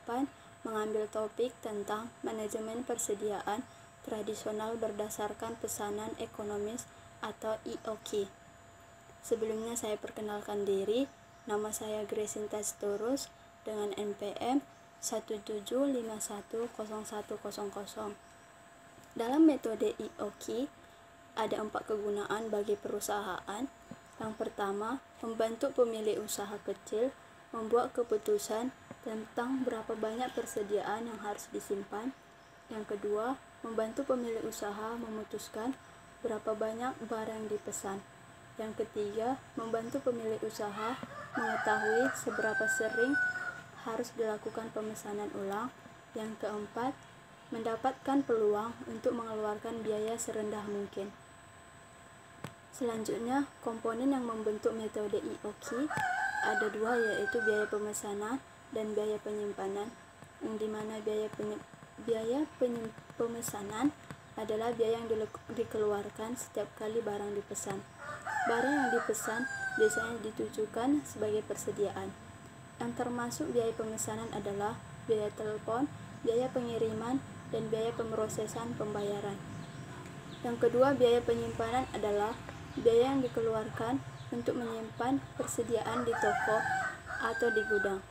8 mengambil topik tentang manajemen persediaan tradisional berdasarkan pesanan ekonomis atau EOQ. Sebelumnya saya perkenalkan diri, nama saya Gresinta Sitorus dengan NPM 1751010. Dalam metode EOQ, ada 4 kegunaan bagi perusahaan. Yang pertama, membantu pemilik usaha kecil membuat keputusan tentang berapa banyak persediaan yang harus disimpan. Yang kedua, membantu pemilik usaha memutuskan berapa banyak barang yang dipesan. Yang ketiga, membantu pemilik usaha mengetahui seberapa sering harus dilakukan pemesanan ulang. Yang keempat, mendapatkan peluang untuk mengeluarkan biaya serendah mungkin. Selanjutnya, komponen yang membentuk metode EOQ ada 2, yaitu biaya pemesanan dan biaya penyimpanan, yang dimana biaya pemesanan adalah biaya yang dikeluarkan setiap kali barang dipesan. Barang yang dipesan biasanya ditujukan sebagai persediaan. Yang termasuk biaya pemesanan adalah biaya telepon, biaya pengiriman, dan biaya pemrosesan pembayaran. Yang kedua, biaya penyimpanan adalah biaya yang dikeluarkan untuk menyimpan persediaan di toko atau di gudang.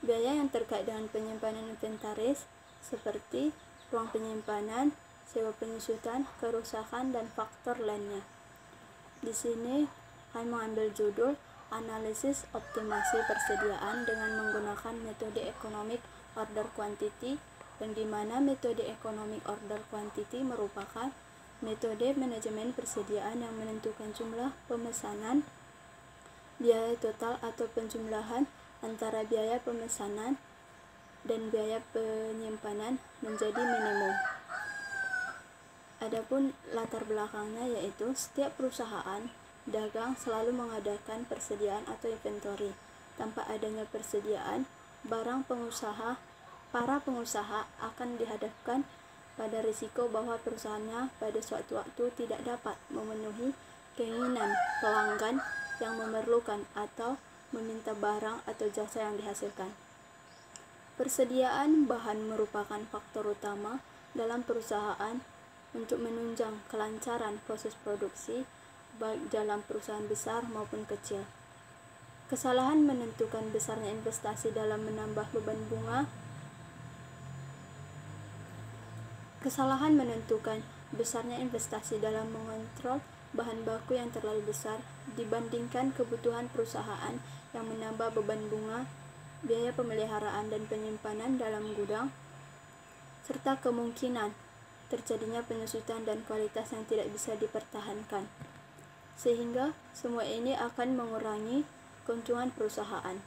Biaya yang terkait dengan penyimpanan inventaris seperti ruang penyimpanan, sewa penyusutan, kerusakan, dan faktor lainnya. Di sini kami mengambil judul analisis optimasi persediaan dengan menggunakan metode economic order quantity, yang dimana metode economic order quantity merupakan metode manajemen persediaan yang menentukan jumlah pemesanan, biaya total atau penjumlahan antara biaya pemesanan dan biaya penyimpanan menjadi minimum. Adapun latar belakangnya yaitu setiap perusahaan dagang selalu mengadakan persediaan atau inventory. Tanpa adanya persediaan, para pengusaha akan dihadapkan pada risiko bahwa perusahaannya pada suatu waktu tidak dapat memenuhi keinginan pelanggan yang memerlukan atau meminta barang atau jasa yang dihasilkan. Persediaan bahan merupakan faktor utama dalam perusahaan untuk menunjang kelancaran proses produksi baik dalam perusahaan besar maupun kecil. Kesalahan menentukan besarnya investasi dalam menambah beban bunga Kesalahan menentukan besarnya investasi dalam mengontrol bahan baku yang terlalu besar dibandingkan kebutuhan perusahaan yang menambah beban bunga, biaya pemeliharaan dan penyimpanan dalam gudang, serta kemungkinan terjadinya penyusutan dan kualitas yang tidak bisa dipertahankan. Sehingga semua ini akan mengurangi keuntungan perusahaan.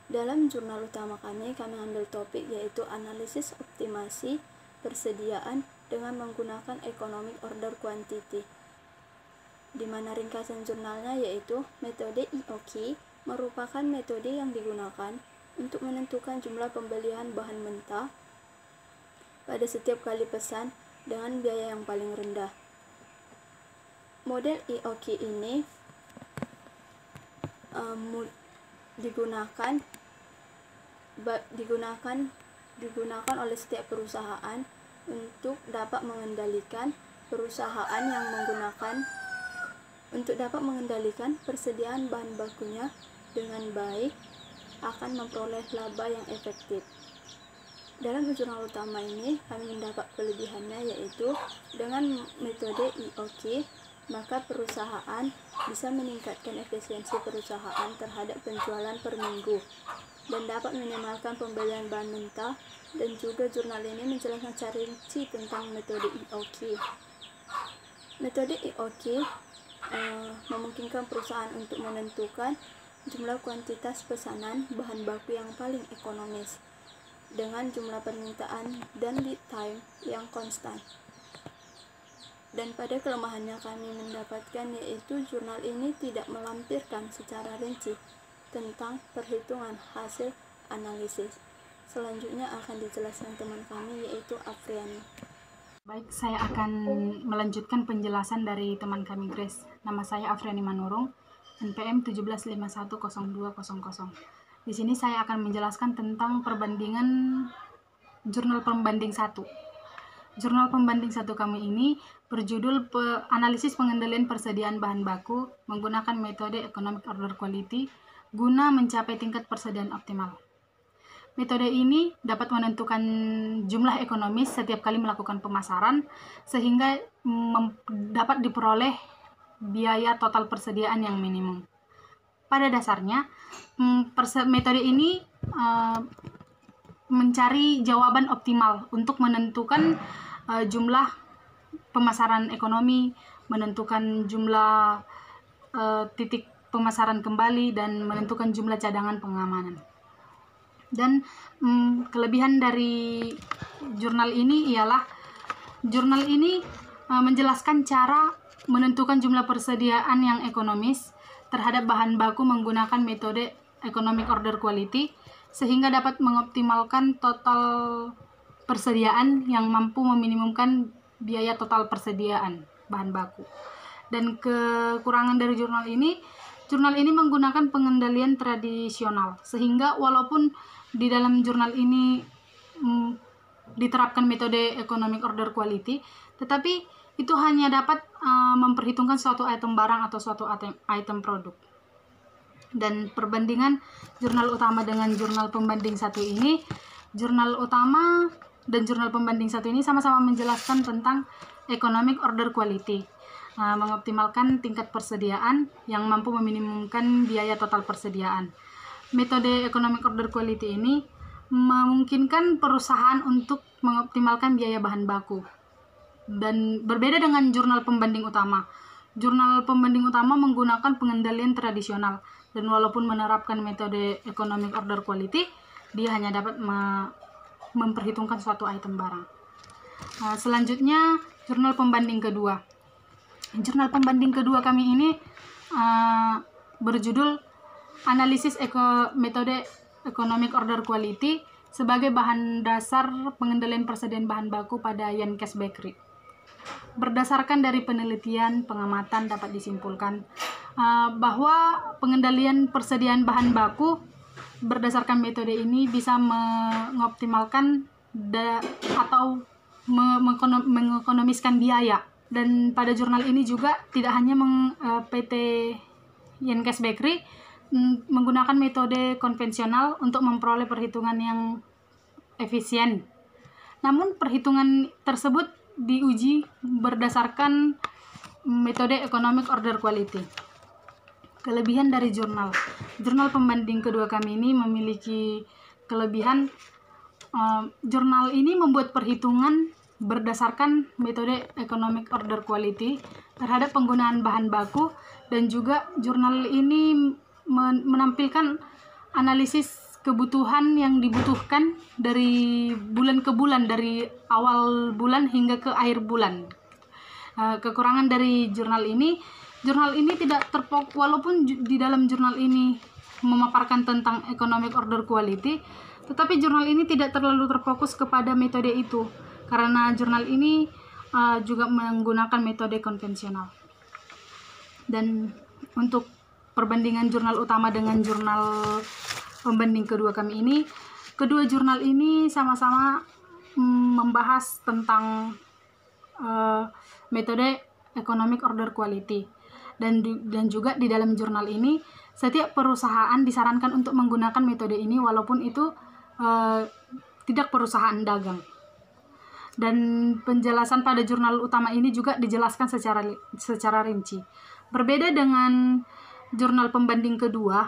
Dalam jurnal utama kami ambil topik yaitu analisis optimasi persediaan dengan menggunakan economic order quantity, di mana ringkasan jurnalnya yaitu metode EOQ merupakan metode yang digunakan untuk menentukan jumlah pembelian bahan mentah pada setiap kali pesan dengan biaya yang paling rendah. Model EOQ ini digunakan oleh setiap perusahaan untuk dapat mengendalikan persediaan bahan bakunya dengan baik, akan memperoleh laba yang efektif. Dalam jurnal utama ini kami mendapat kelebihannya yaitu dengan metode EOQ maka perusahaan bisa meningkatkan efisiensi perusahaan terhadap penjualan per minggu dan dapat meminimalkan pembelian bahan mentah. Dan juga jurnal ini menjelaskan secara rinci tentang metode EOQ. Metode EOQ memungkinkan perusahaan untuk menentukan jumlah kuantitas pesanan bahan baku yang paling ekonomis dengan jumlah permintaan dan lead time yang konstan. Dan pada kelemahannya kami mendapatkan yaitu jurnal ini tidak melampirkan secara rinci tentang perhitungan hasil analisis. Selanjutnya akan dijelaskan teman kami yaitu Afriani. Baik, saya akan melanjutkan penjelasan dari teman kami Grace. Nama saya Afriani Manurung, NPM 17510200. Di sini saya akan menjelaskan tentang perbandingan jurnal pembanding 1. Jurnal pembanding 1 kami ini berjudul Analisis Pengendalian Persediaan Bahan Baku menggunakan metode Economic Order Quality guna mencapai tingkat persediaan optimal. Metode ini dapat menentukan jumlah ekonomis setiap kali melakukan pemasaran sehingga dapat diperoleh biaya total persediaan yang minimum. Pada dasarnya, metode ini mencari jawaban optimal untuk menentukan jumlah pemasaran ekonomi, menentukan jumlah titik pemasaran kembali, dan menentukan jumlah cadangan pengamanan. Dan kelebihan dari jurnal ini ialah jurnal ini menjelaskan cara menentukan jumlah persediaan yang ekonomis terhadap bahan baku menggunakan metode Economic Order Quality sehingga dapat mengoptimalkan total persediaan yang mampu meminimumkan biaya total persediaan bahan baku. Dan kekurangan dari jurnal ini menggunakan pengendalian tradisional sehingga walaupun di dalam jurnal ini diterapkan metode Economic Order Quality, tetapi itu hanya dapat memperhitungkan suatu item barang atau suatu item produk. Dan perbandingan jurnal utama dengan jurnal pembanding 1 ini, jurnal utama dan jurnal pembanding 1 ini sama-sama menjelaskan tentang Economic Order Quality, mengoptimalkan tingkat persediaan yang mampu meminimumkan biaya total persediaan. Metode Economic Order Quality ini memungkinkan perusahaan untuk mengoptimalkan biaya bahan baku. Dan berbeda dengan jurnal pembanding utama. Jurnal pembanding utama menggunakan pengendalian tradisional, dan walaupun menerapkan metode Economic Order Quality, dia hanya dapat memperhitungkan suatu item barang. Selanjutnya, jurnal pembanding kedua. Jurnal pembanding kedua kami ini berjudul Analisis Metode Economic Order Quality sebagai bahan dasar pengendalian persediaan bahan baku pada Yankes Bakery. Berdasarkan dari penelitian pengamatan dapat disimpulkan bahwa pengendalian persediaan bahan baku berdasarkan metode ini bisa mengoptimalkan atau mengekonomiskan biaya. Dan pada jurnal ini juga tidak hanya PT Yankes Bakery menggunakan metode konvensional untuk memperoleh perhitungan yang efisien. Namun perhitungan tersebut diuji berdasarkan metode Economic Order Quality. Kelebihan dari jurnal pembanding kedua kami ini memiliki kelebihan. Jurnal ini membuat perhitungan berdasarkan metode Economic Order Quality terhadap penggunaan bahan baku, dan juga jurnal ini menampilkan analisis kebutuhan yang dibutuhkan dari bulan ke bulan, dari awal bulan hingga ke akhir bulan. Kekurangan dari jurnal ini tidak terfokus, walaupun di dalam jurnal ini memaparkan tentang Economic Order Quality, tetapi jurnal ini tidak terlalu terfokus kepada metode itu, karena jurnal ini juga menggunakan metode konvensional. Dan untuk perbandingan jurnal utama dengan jurnal pembanding kedua kami ini, kedua jurnal ini sama-sama membahas tentang metode Economic Order Quality, dan juga di dalam jurnal ini setiap perusahaan disarankan untuk menggunakan metode ini walaupun itu tidak perusahaan dagang. Dan penjelasan pada jurnal utama ini juga dijelaskan secara rinci. Berbeda dengan jurnal pembanding kedua,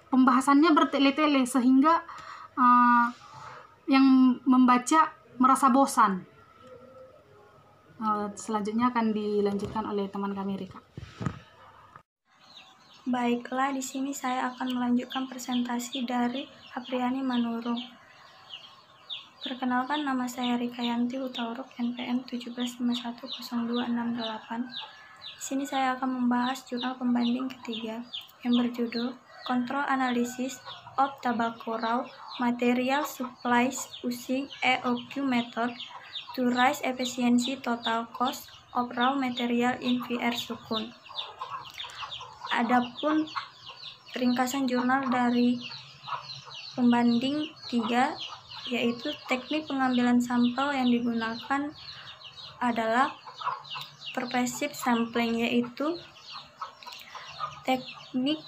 pembahasannya bertele-tele sehingga yang membaca merasa bosan. Selanjutnya akan dilanjutkan oleh teman kami Rika. Baiklah, di sini saya akan melanjutkan presentasi dari Apriani Manurung. Perkenalkan, nama saya Rika Yanti Hutauruk, NPM 17510268. Di sini saya akan membahas jurnal pembanding ketiga yang berjudul Control Analysis of Tobacco Raw Material Supplies Using EOQ Method to Raise Efficiency Total Cost of Raw Material in VR Sukun. Adapun ringkasan jurnal dari pembanding 3, yaitu teknik pengambilan sampel yang digunakan adalah pervasive sampling, yaitu teknik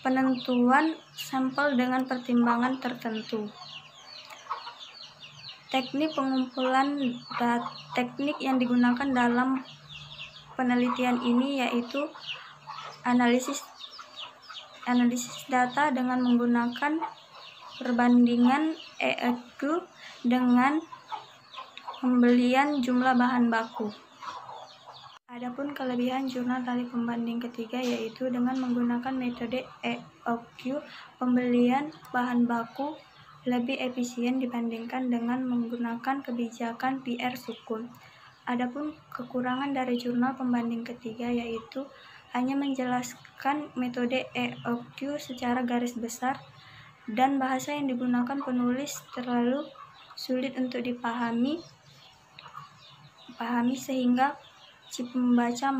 penentuan sampel dengan pertimbangan tertentu. Teknik pengumpulan teknik yang digunakan dalam penelitian ini yaitu analisis data dengan menggunakan perbandingan EEQ dengan pembelian jumlah bahan baku. Adapun kelebihan jurnal dari pembanding ketiga yaitu dengan menggunakan metode EOQ, pembelian bahan baku lebih efisien dibandingkan dengan menggunakan kebijakan PR sukun. Adapun kekurangan dari jurnal pembanding ketiga yaitu hanya menjelaskan metode EOQ secara garis besar dan bahasa yang digunakan penulis terlalu sulit untuk dipahami sehingga si pembaca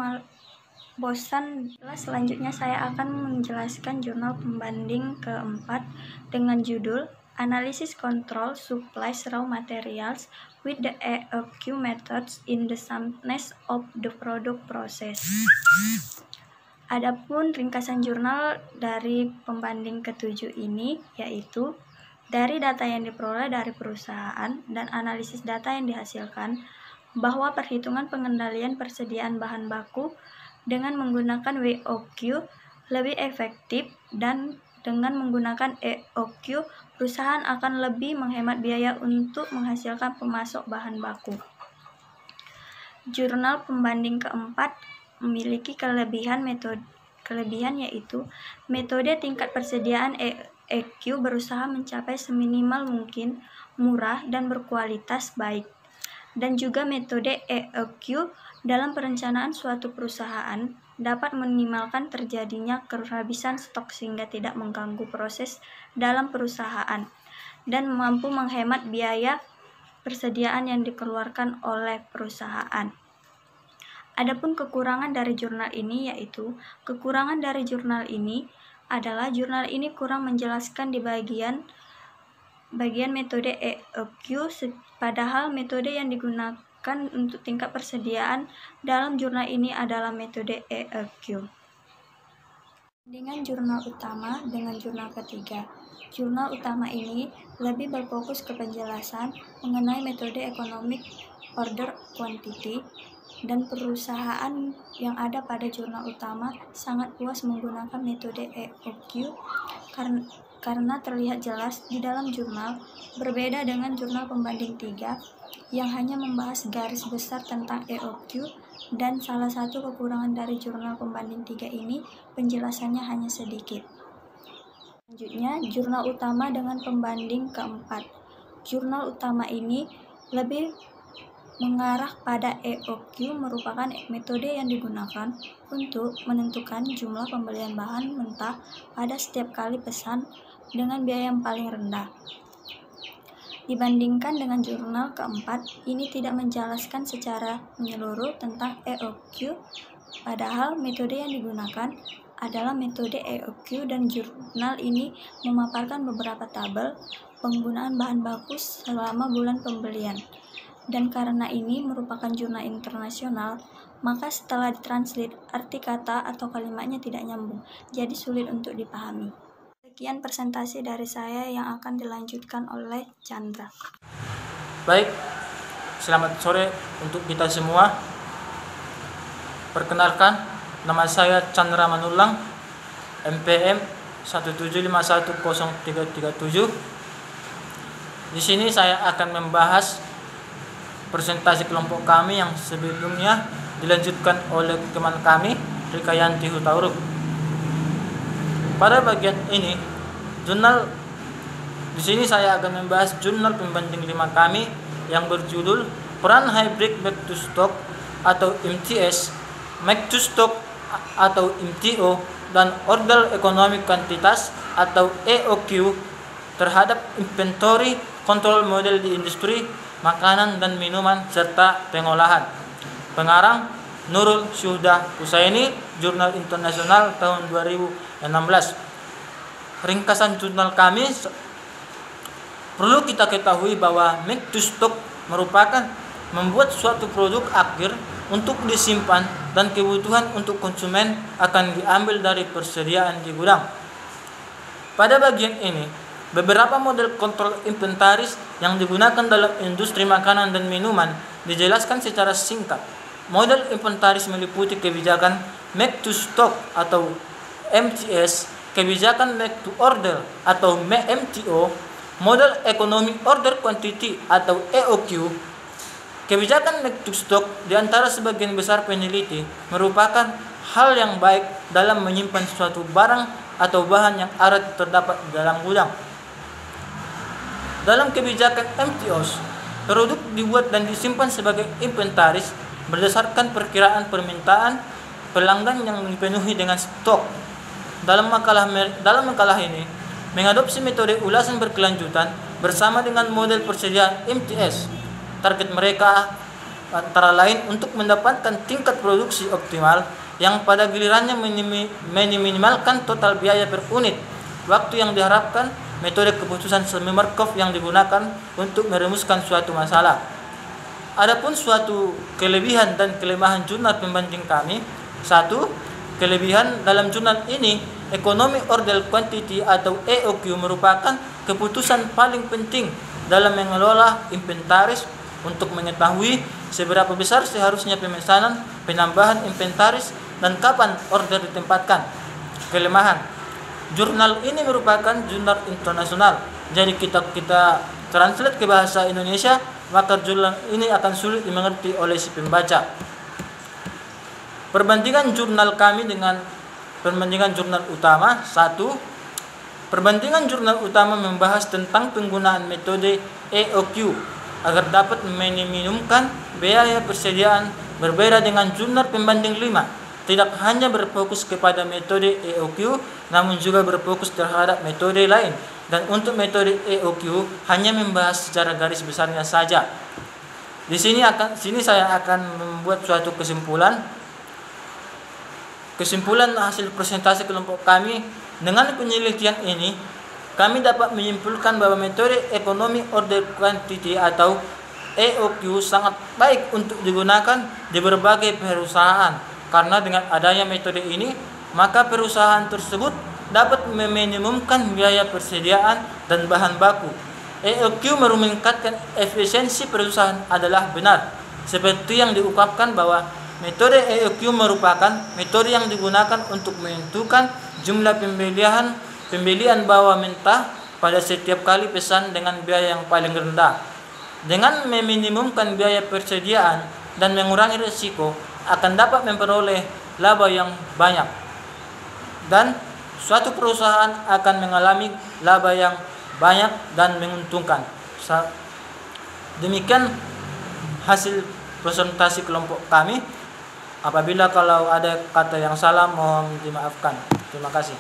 bosan. Selanjutnya saya akan menjelaskan jurnal pembanding keempat dengan judul Analysis Control Supplies Raw Materials with the EOQ Methods in the Soundness of the Product Process. Adapun ringkasan jurnal dari pembanding ketujuh ini yaitu dari data yang diperoleh dari perusahaan dan analisis data yang dihasilkan bahwa perhitungan pengendalian persediaan bahan baku dengan menggunakan WOQ lebih efektif dan dengan menggunakan EOQ, perusahaan akan lebih menghemat biaya untuk menghasilkan pemasok bahan baku. Jurnal pembanding keempat memiliki kelebihan yaitu metode tingkat persediaan EOQ berusaha mencapai seminimal mungkin murah dan berkualitas baik. Dan juga metode EOQ dalam perencanaan suatu perusahaan dapat meminimalkan terjadinya kehabisan stok sehingga tidak mengganggu proses dalam perusahaan dan mampu menghemat biaya persediaan yang dikeluarkan oleh perusahaan. Adapun kekurangan dari jurnal ini yaitu kekurangan dari jurnal ini adalah jurnal ini kurang menjelaskan di bagian metode EOQ, padahal metode yang digunakan untuk tingkat persediaan dalam jurnal ini adalah metode EOQ. Dengan jurnal utama dengan jurnal ketiga. Jurnal utama ini lebih berfokus ke penjelasan mengenai metode economic order quantity, dan perusahaan yang ada pada jurnal utama sangat puas menggunakan metode EOQ karena terlihat jelas di dalam jurnal, berbeda dengan jurnal pembanding 3 yang hanya membahas garis besar tentang EOQ, dan salah satu kekurangan dari jurnal pembanding 3 ini penjelasannya hanya sedikit. Selanjutnya, jurnal utama dengan pembanding keempat. Jurnal utama ini lebih mengarah pada EOQ, merupakan metode yang digunakan untuk menentukan jumlah pembelian bahan mentah pada setiap kali pesan dengan biaya yang paling rendah. Dibandingkan dengan jurnal keempat, ini tidak menjelaskan secara menyeluruh tentang EOQ, padahal metode yang digunakan adalah metode EOQ, dan jurnal ini memaparkan beberapa tabel penggunaan bahan baku selama bulan pembelian. Dan karena ini merupakan jurnal internasional, maka setelah ditranslate, arti kata atau kalimatnya tidak nyambung, jadi sulit untuk dipahami. Sekian presentasi dari saya yang akan dilanjutkan oleh Chandra. Baik, selamat sore untuk kita semua. Perkenalkan, nama saya Chandra Manulang, MPM 1751037. Di sini saya akan membahas presentasi kelompok kami yang sebelumnya dilanjutkan oleh teman kami, Rikayanti Hutauruk. Pada bagian ini, di sini saya akan membahas jurnal pembanding 5 kami yang berjudul Peran Hybrid Back to Stock atau MTS, Back to Stock atau MTO, dan Order Economic Quantitas atau EOQ terhadap inventory control model di industri makanan dan minuman serta pengolahan. Pengarang Nurul Syuhda Husaini, Jurnal Internasional tahun 2016. Ringkasan jurnal kami Perlu kita ketahui bahwa make to stock merupakan membuat suatu produk akhir untuk disimpan dan kebutuhan untuk konsumen akan diambil dari persediaan di gudang. Pada bagian ini, beberapa model kontrol inventaris yang digunakan dalam industri makanan dan minuman dijelaskan secara singkat. Model inventaris meliputi kebijakan make to stock atau MTS, kebijakan make to order atau MTO, model economic order quantity atau EOQ. Kebijakan make to stock di antara sebagian besar peneliti merupakan hal yang baik dalam menyimpan suatu barang atau bahan yang ada terdapat di dalam gudang. Dalam kebijakan MTOs, produk dibuat dan disimpan sebagai inventaris berdasarkan perkiraan permintaan pelanggan yang dipenuhi dengan stok. Dalam makalah ini, mengadopsi metode ulasan berkelanjutan bersama dengan model persediaan MTS. Target mereka antara lain untuk mendapatkan tingkat produksi optimal yang pada gilirannya meminimalkan total biaya per unit. Waktu yang diharapkan, metode keputusan semi Markov yang digunakan untuk merumuskan suatu masalah. Adapun suatu kelebihan dan kelemahan jurnal pembanding kami. 1. Kelebihan dalam jurnal ini, Economic Order Quantity atau EOQ merupakan keputusan paling penting dalam mengelola inventaris untuk mengetahui seberapa besar seharusnya pemesanan, penambahan inventaris, dan kapan order ditempatkan. Kelemahan, jurnal ini merupakan jurnal internasional, jadi kita translate ke bahasa Indonesia, maka jurnal ini akan sulit dimengerti oleh si pembaca. Perbandingan jurnal kami dengan perbandingan jurnal utama. 1. Perbandingan jurnal utama membahas tentang penggunaan metode EOQ agar dapat meminimumkan biaya persediaan. Berbeda dengan jurnal pembanding 5, tidak hanya berfokus kepada metode EOQ, namun juga berfokus terhadap metode lain. Dan untuk metode EOQ hanya membahas secara garis besarnya saja. Di sini saya akan membuat suatu kesimpulan hasil presentasi kelompok kami. Dengan penelitian ini, kami dapat menyimpulkan bahwa metode Economic Order Quantity atau EOQ sangat baik untuk digunakan di berbagai perusahaan. Karena dengan adanya metode ini, maka perusahaan tersebut dapat meminimumkan biaya persediaan dan bahan baku. EOQ meningkatkan efisiensi perusahaan adalah benar. Seperti yang diungkapkan bahwa metode EOQ merupakan metode yang digunakan untuk menentukan jumlah pembelian bawah mentah pada setiap kali pesan dengan biaya yang paling rendah. Dengan meminimumkan biaya persediaan dan mengurangi risiko, akan dapat memperoleh laba yang banyak. Dan suatu perusahaan akan mengalami laba yang banyak dan menguntungkan. Demikian hasil presentasi kelompok kami. Apabila kalau ada kata yang salah, mohon dimaafkan. Terima kasih.